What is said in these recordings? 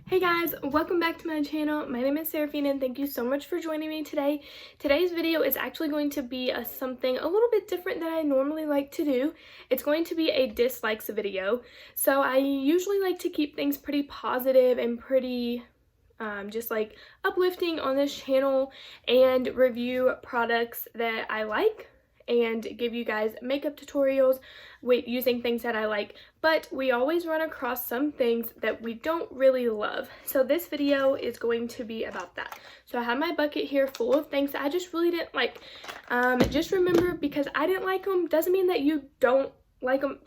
Hey guys, welcome back to my channel. My name is Seraphine and thank you so much for joining me today. Today's video is actually going to be something a little bit different than I normally like to do. It's going to be a dislikes video. So I usually like to keep things pretty positive and pretty just like uplifting on this channel and review products that I like and give you guys makeup tutorials with using things that I like, but we always run across some things that we don't really love. So this video is going to be about that. So I have my bucket here full of things that I just really didn't like. Just remember, because I didn't like them doesn't mean that you don't like them,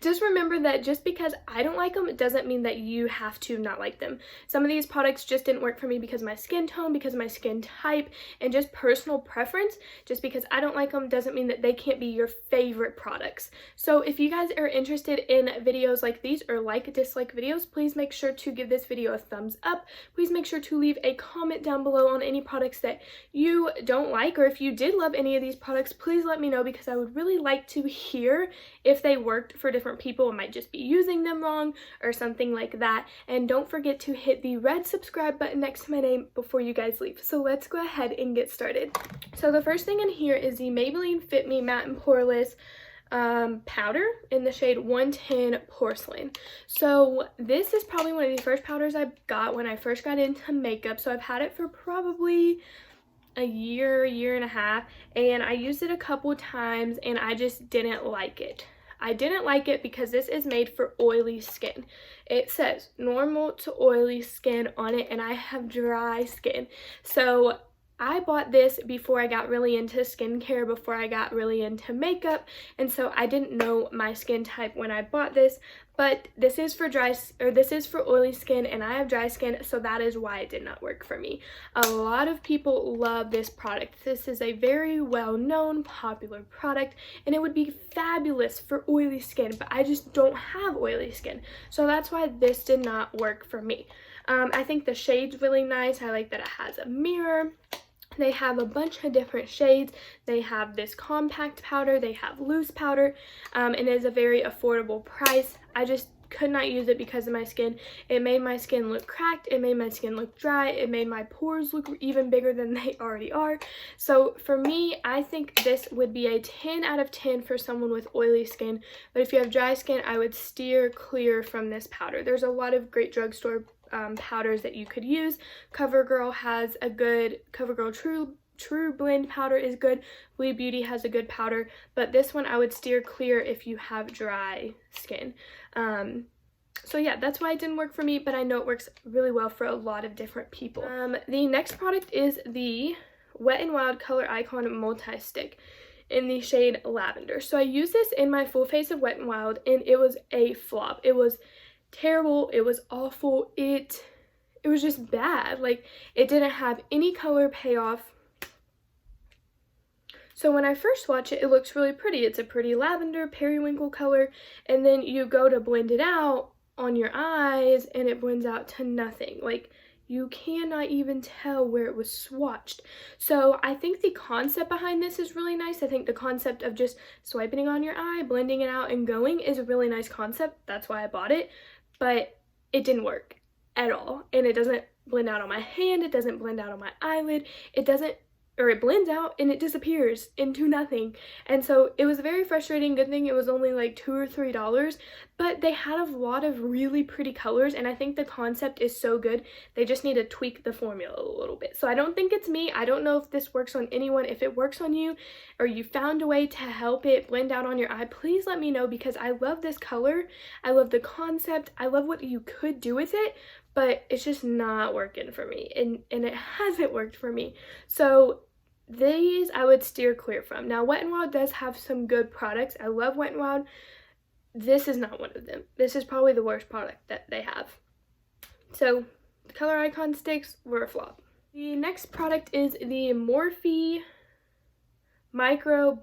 just remember that just because I don't like them, it doesn't mean that you have to not like them. Some of these products just didn't work for me because of my skin tone, because of my skin type, and just personal preference. Just because I don't like them doesn't mean that they can't be your favorite products. So if you guys are interested in videos like these or like dislike videos, please make sure to give this video a thumbs up. Please make sure to leave a comment down below on any products that you don't like, or if you did love any of these products, please let me know, because I would really like to hear if they worked for different people. I might just be using them wrong or something like that. And don't forget to hit the red subscribe button next to my name before you guys leave. So let's go ahead and get started. So the first thing in here is the Maybelline Fit Me Matte and Poreless powder in the shade 110 Porcelain. So this is probably one of the first powders I got when I first got into makeup. So I've had it for probably a year and a half, and I used it a couple times and I just didn't like it. I didn't like it because this is made for oily skin. It says normal to oily skin on it, and I have dry skin. So I bought this before I got really into skincare, before I got really into makeup, and so I didn't know my skin type when I bought this. But this is for oily skin, and I have dry skin, so that is why it did not work for me. A lot of people love this product. This is a very well-known, popular product, and it would be fabulous for oily skin, but I just don't have oily skin. So that's why this did not work for me. I think the shade's really nice. I like that it has a mirror. They have a bunch of different shades. They have this compact powder, they have loose powder, and it is a very affordable price. I just could not use it because of my skin. It made my skin look cracked, it made my skin look dry, it made my pores look even bigger than they already are. So for me, I think this would be a 10 out of 10 for someone with oily skin, but if you have dry skin, I would steer clear from this powder. There's a lot of great drugstore powders that you could use. CoverGirl has a good, CoverGirl True Blend powder is good. Blee Beauty has a good powder, but this one I would steer clear if you have dry skin. So yeah, that's why it didn't work for me, but I know it works really well for a lot of different people. The next product is the Wet n Wild Color Icon Multi-Stick in the shade Lavender. So I used this in my full face of Wet n Wild, and it was a flop. It was terrible, it was awful, it was just bad. Like, it didn't have any color payoff. So when I first watch it, it looks really pretty. It's a pretty lavender periwinkle color, and then you go to blend it out on your eyes and it blends out to nothing. Like, you cannot even tell where it was swatched. So I think the concept behind this is really nice. I think the concept of just swiping it on your eye, blending it out, and going is a really nice concept. That's why I bought it. But it didn't work at all. And it doesn't blend out on my hand. It doesn't blend out on my eyelid. It blends out and it disappears into nothing. And so it was very frustrating. Good thing it was only like $2 or $3, but they had a lot of really pretty colors, and I think the concept is so good. They just need to tweak the formula a little bit. So I don't think it's me. I don't know if this works on anyone. If it works on you, or you found a way to help it blend out on your eye, please let me know, because I love this color. I love the concept. I love what you could do with it, but it's just not working for me, and it hasn't worked for me. So these I would steer clear from. Now, Wet n Wild does have some good products. I love Wet n Wild. This is not one of them. This is probably the worst product that they have. So the Color Icon sticks were a flop. The next product is the Morphe Micro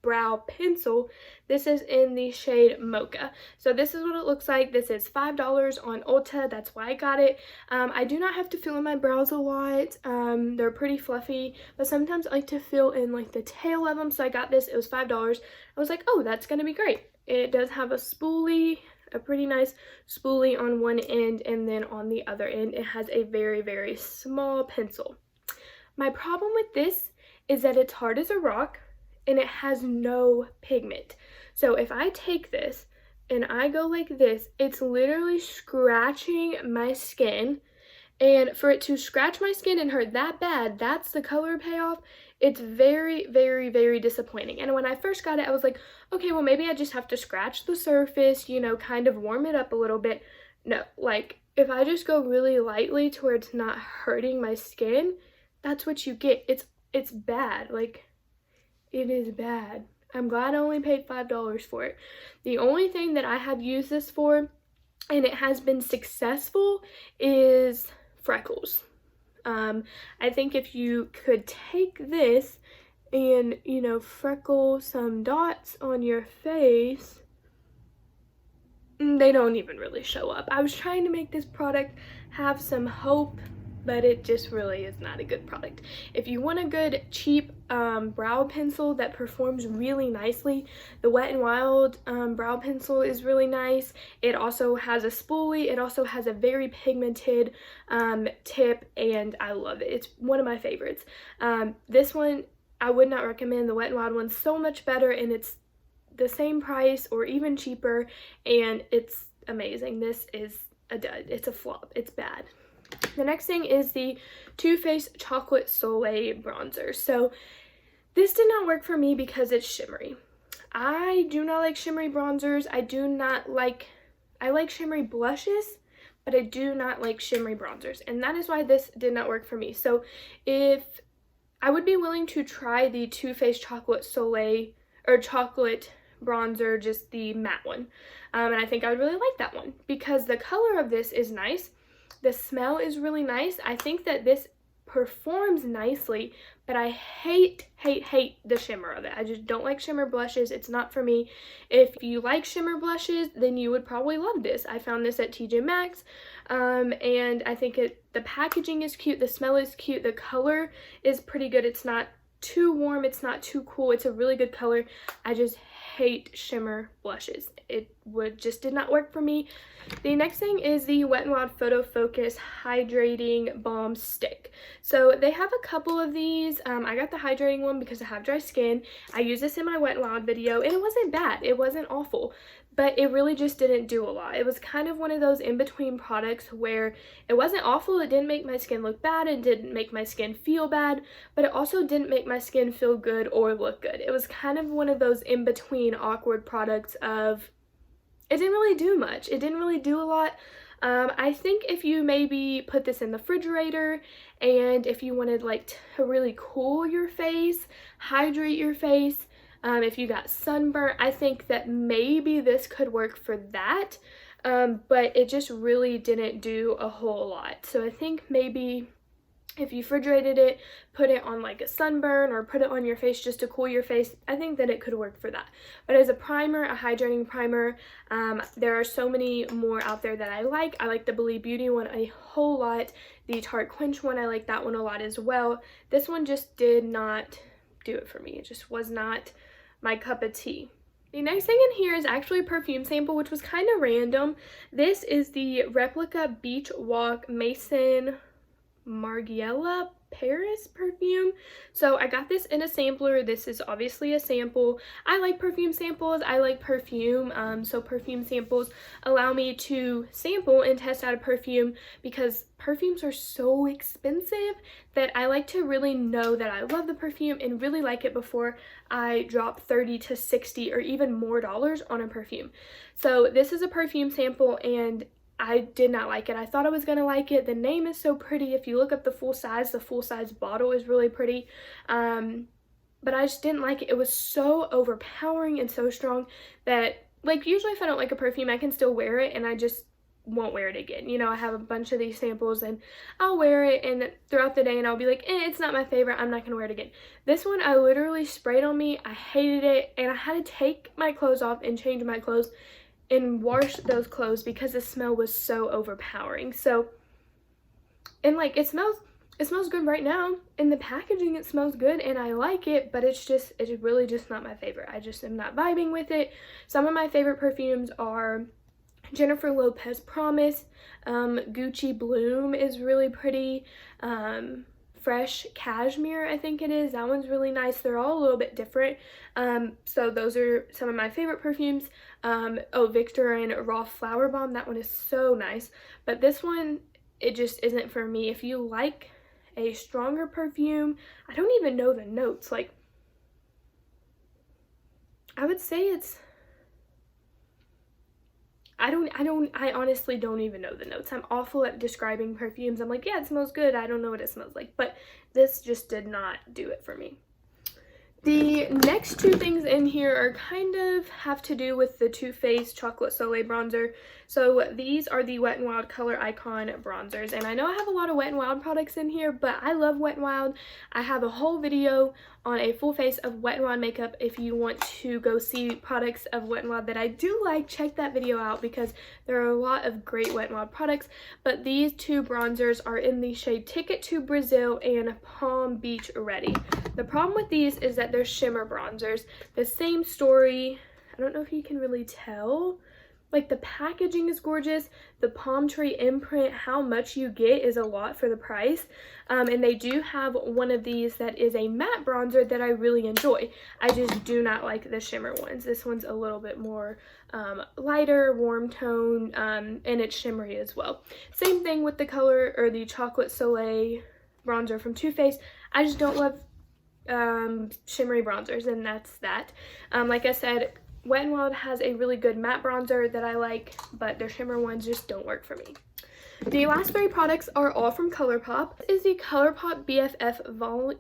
Brow Pencil. This is in the shade Mocha. So this is what it looks like. This is $5 on Ulta. That's why I got it. I do not have to fill in my brows a lot. They're pretty fluffy, but sometimes I like to fill in like the tail of them. So I got this. It was $5. I was like, oh, that's gonna be great. It does have a spoolie, a pretty nice spoolie on one end, and then on the other end it has a very, very small pencil. My problem with this is that it's hard as a rock and it has no pigment. So if I take this and I go like this, it's literally scratching my skin. And for it to scratch my skin and hurt that bad, that's the color payoff. It's very, very, very disappointing. And when I first got it, I was like, okay, well, maybe I just have to scratch the surface, you know, kind of warm it up a little bit. No, like, if I just go really lightly to where it's not hurting my skin, that's what you get. It's bad. Like, it is bad. I'm glad I only paid $5 for it. The only thing that I have used this for, and it has been successful, is freckles. I think if you could take this and, you know, freckle some dots on your face, they don't even really show up. I was trying to make this product have some hope, but it just really is not a good product. If you want a good cheap brow pencil that performs really nicely, the Wet n Wild brow pencil is really nice. It also has a spoolie. It also has a very pigmented tip, and I love it. It's one of my favorites. This one I would not recommend. The Wet n Wild one's so much better, and it's the same price or even cheaper, and it's amazing. This is a dud. It's a flop. It's bad. The next thing is the Too Faced Chocolate Soleil bronzer. So this did not work for me because it's shimmery. I do not like shimmery bronzers. I like shimmery blushes, but I do not like shimmery bronzers, and that is why this did not work for me. So if I would be willing to try the Too Faced Chocolate Soleil or chocolate bronzer, just the matte one, and I think I would really like that one because the color of this is nice. The smell is really nice. I think that this performs nicely, but I hate the shimmer of it. I just don't like shimmer blushes. It's not for me. If you like shimmer blushes, then you would probably love this. I found this at TJ Maxx, and I think the packaging is cute, the smell is cute, the color is pretty good. It's not too warm, it's not too cool. It's a really good color. I just hate shimmer blushes. It just did not work for me. The next thing is the Wet n Wild Photo Focus Hydrating Balm Stick. So they have a couple of these. I got the hydrating one because I have dry skin. I used this in my Wet n Wild video, and it wasn't bad. It wasn't awful, but it really just didn't do a lot. It was kind of one of those in-between products where it wasn't awful. It didn't make my skin look bad. It didn't make my skin feel bad, but it also didn't make my skin feel good or look good. It was kind of one of those in-between awkward products of, it didn't really do much. It didn't really do a lot. I think if you maybe put this in the refrigerator and if you wanted like to really cool your face, hydrate your face, if you got sunburn, I think that maybe this could work for that, but it just really didn't do a whole lot. So I think maybe if you refrigerated it, put it on like a sunburn or put it on your face just to cool your face, I think that it could work for that. But as a primer, a hydrating primer, there are so many more out there that I like. I like the Believe Beauty one a whole lot. The Tarte Quench one, I like that one a lot as well. This one just did not do it for me. It just was not my cup of tea. The next thing in here is actually a perfume sample, which was kind of random. This is the Replica Beach Walk Maison Margiela Paris perfume. So I got this in a sampler. This is obviously a sample. I like perfume samples. I like perfume. So perfume samples allow me to sample and test out a perfume because perfumes are so expensive that I like to really know that I love the perfume and really like it before I drop 30 to 60 or even more dollars on a perfume. So this is a perfume sample and I did not like it. I thought I was going to like it. The name is so pretty. If you look up the full size bottle is really pretty. But I just didn't like it. It was so overpowering and so strong that, like, usually if I don't like a perfume, I can still wear it and I just won't wear it again. You know, I have a bunch of these samples and I'll wear it and throughout the day and I'll be like, it's not my favorite. I'm not going to wear it again. This one I literally sprayed on me. I hated it and I had to take my clothes off and change my clothes and wash those clothes because the smell was so overpowering. So, and like, it smells it smells good right now. In the packaging, it smells good and I like it, but it's really just not my favorite. I just am not vibing with it. Some of my favorite perfumes are Jennifer Lopez Promise, Gucci Bloom is really pretty, Fresh Cashmere, I think it is. That one's really nice. They're all a little bit different. So those are some of my favorite perfumes. Oh, Victor and Raw Flower Bomb, that one is so nice. But this one, it just isn't for me. If you like a stronger perfume, I don't even know the notes. Like, I would say it's, I honestly don't even know the notes. I'm awful at describing perfumes. I'm like, yeah, it smells good. I don't know what it smells like. But this just did not do it for me. The next two things in here are kind of have to do with the Too Faced Chocolate Soleil bronzer. So these are the Wet n Wild Color Icon bronzers, and I know I have a lot of Wet n Wild products in here, but I love Wet n Wild. I have a whole video on a full face of Wet n Wild makeup. If you want to go see products of Wet n Wild that I do like, check that video out because there are a lot of great Wet n Wild products. But these two bronzers are in the shade Ticket to Brazil and Palm Beach Ready. The problem with these is that they're shimmer bronzers. The same story. I don't know if you can really tell. Like, the packaging is gorgeous. The palm tree imprint, how much you get is a lot for the price. And they do have one of these that is a matte bronzer that I really enjoy. I just do not like the shimmer ones. This one's a little bit more lighter, warm tone, and it's shimmery as well. Same thing with the color, or the Chocolate Soleil bronzer from Too Faced. I just don't love shimmery bronzers, and that's that. Like I said, Wet n Wild has a really good matte bronzer that I like, but their shimmer ones just don't work for me. The last three products are all from ColourPop. This is the ColourPop BFF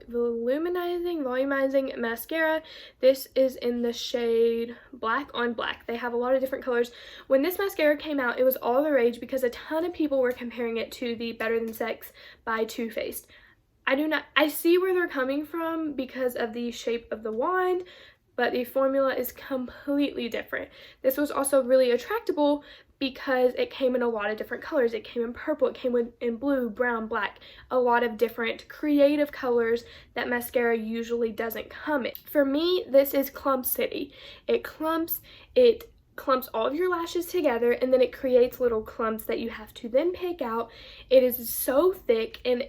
Volumizing Mascara. This is in the shade Black on Black. They have a lot of different colors. When this mascara came out, it was all the rage because a ton of people were comparing it to the Better Than Sex by Too Faced. I see where they're coming from because of the shape of the wand, but the formula is completely different. This was also really attractable because it came in a lot of different colors. It came in purple, it came in blue, brown, black, a lot of different creative colors that mascara usually doesn't come in. For me, this is Clump City. It clumps all of your lashes together, and then it creates little clumps that you have to then pick out. It is so thick, and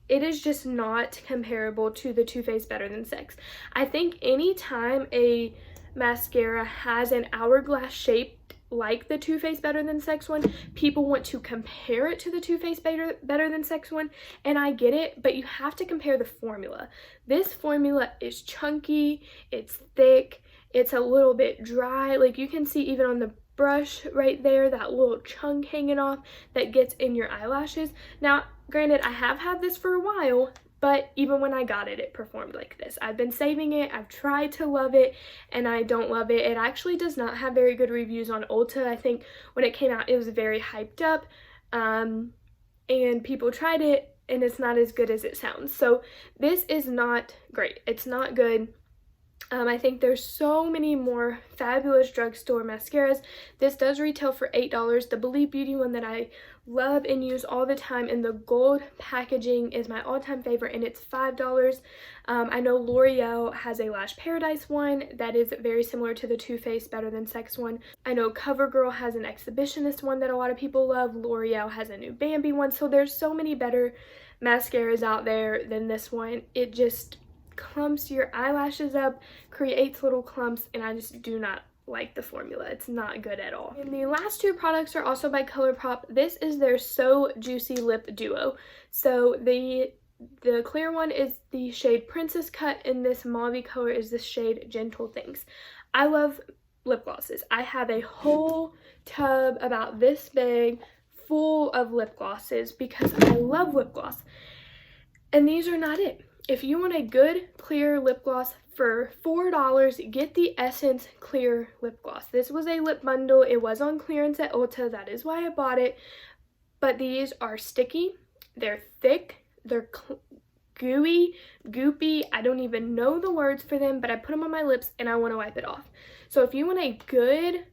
it is just not comparable to the Too Faced Better Than Sex. I think anytime a mascara has an hourglass shape like the Too Faced Better Than Sex one, people want to compare it to the Too Faced Better Than Sex one, and I get it, but you have to compare the formula. This formula is chunky, it's thick, it's a little bit dry. Like, you can see even on the brush right there, that little chunk hanging off that gets in your eyelashes. Now, granted, I have had this for a while, but even when I got it, it performed like this. I've been saving it, I've tried to love it, and I don't love it. It actually does not have very good reviews on Ulta. I think when it came out, it was very hyped up, and people tried it, and it's not as good as it sounds. So this is not great. It's not good. I think there's so many more fabulous drugstore mascaras. This does retail for $8. The Believe Beauty one that I love and use all the time in the gold packaging is my all-time favorite, and it's $5. I know L'Oreal has a Lash Paradise one that is very similar to the Too Faced Better Than Sex one. I know CoverGirl has an Exhibitionist one that a lot of people love. L'Oreal has a new Bambi one. So there's so many better mascaras out there than this one. It just clumps your eyelashes up, creates little clumps, and I just do not like the formula. It's not good at all. And the last two products are also by ColourPop. This is their So Juicy Lip Duo. So the clear one is the shade Princess Cut, and this mauve color is the shade Gentle Things. I love lip glosses. I have a whole tub about this big full of lip glosses because I love lip gloss. And these are not it. If you want a good clear lip gloss for $4, get the Essence Clear Lip Gloss. This was a lip bundle. It was on clearance at Ulta. That is why I bought it. But these are sticky. They're thick. They're gooey, goopy. I don't even know the words for them, but I put them on my lips and I want to wipe it off. So if you want a good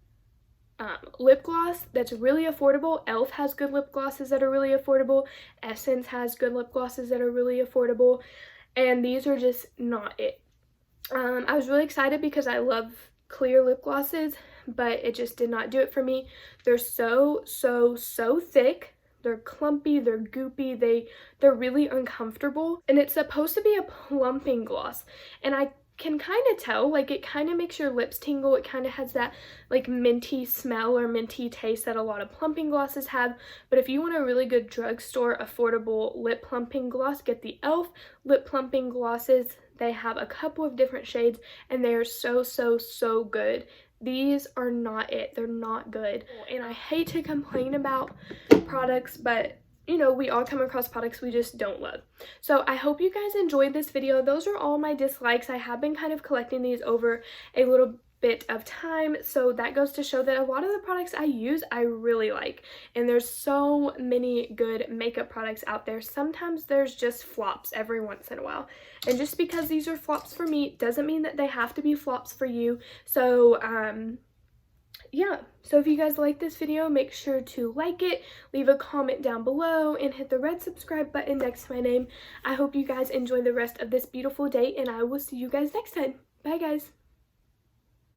lip gloss that's really affordable. Elf has good lip glosses that are really affordable. Essence has good lip glosses that are really affordable. And these are just not it. I was really excited because I love clear lip glosses, but it just did not do it for me. They're so thick. They're clumpy, they're goopy, they're really uncomfortable. And it's supposed to be a plumping gloss. And I can kind of tell, like, it kind of makes your lips tingle. It kind of has that like minty smell or minty taste that a lot of plumping glosses have. But if you want a really good drugstore affordable lip plumping gloss, get the Elf lip plumping glosses. They have a couple of different shades and they are so good. These are not it. They're not good. And I hate to complain about products, but you know, we all come across products we just don't love. So I hope you guys enjoyed this video. Those are all my dislikes. I have been kind of collecting these over a little bit of time, so that goes to show that a lot of the products I use I really like, and there's so many good makeup products out there. Sometimes there's just flops every once in a while, and just because these are flops for me doesn't mean that they have to be flops for you. So yeah, so if you guys like this video, make sure to like it, leave a comment down below, and hit the red subscribe button next to my name. I hope you guys enjoy the rest of this beautiful day, and I will see you guys next time. Bye guys.